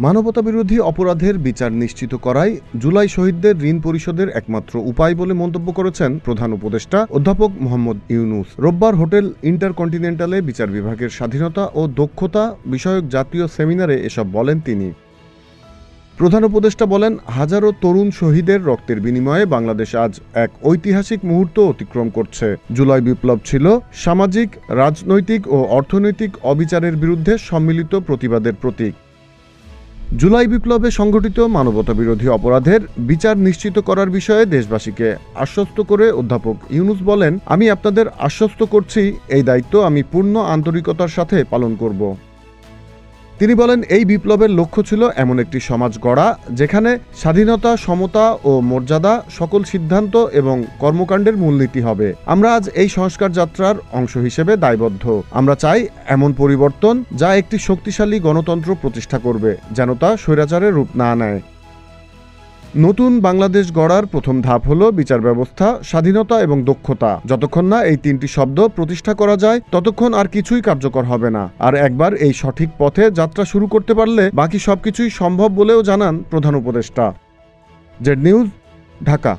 মানবতাবিরোধী অপরাধের বিচার নিশ্চিত করাই জুলাই শহীদদের ঋণ পরিশোধের একমাত্র উপায় বলে মন্তব্য করেছেন প্রধান উপদেষ্টা অধ্যাপক মোহাম্মদ ইউনূস। রোববার হোটেল ইন্টারকন্টিনেন্টালে বিচার বিভাগের স্বাধীনতা ও দক্ষতা বিষয়ক জাতীয় সেমিনারে এসব বলেন তিনি। প্রধান উপদেষ্টা বলেন, হাজারো তরুণ শহীদের রক্তের বিনিময়ে বাংলাদেশ আজ এক ঐতিহাসিক মুহূর্ত অতিক্রম করছে। জুলাই বিপ্লব ছিল সামাজিক, রাজনৈতিক ও অর্থনৈতিক অবিচারের বিরুদ্ধে সম্মিলিত প্রতিবাদের প্রতীক। জুলাই বিপ্লবে সংঘটিত মানবতাবিরোধী অপরাধের বিচার নিশ্চিত করার বিষয়ে দেশবাসীকে আশ্বস্ত করে অধ্যাপক ইউনূস বলেন, আমি আপনাদের আশ্বস্ত করছি, এই দায়িত্ব আমি পূর্ণ আন্তরিকতার সাথে পালন করব। তিনি বলেন, এই বিপ্লবের লক্ষ্য ছিল এমন একটি সমাজ গড়া যেখানে স্বাধীনতা, সমতা ও মর্যাদা সকল সিদ্ধান্ত এবং কর্মকাণ্ডের মূলনীতি হবে। আমরা আজ এই সংস্কার যাত্রার অংশ হিসেবে দায়বদ্ধ। আমরা চাই এমন পরিবর্তন যা একটি শক্তিশালী গণতন্ত্র প্রতিষ্ঠা করবে, যেন তা স্বৈরাচারের রূপ না নেয়। নতুন বাংলাদেশ গড়ার প্রথম ধাপ হলো বিচার ব্যবস্থা, স্বাধীনতা এবং দক্ষতা। যতক্ষণ না এই তিনটি শব্দ প্রতিষ্ঠা করা যায় ততক্ষণ আর কিছুই কার্যকর হবে না। আর একবার এই সঠিক পথে যাত্রা শুরু করতে পারলে বাকি সবকিছুই সম্ভব বলেও জানান প্রধান উপদেষ্টা। Z news, Dhaka.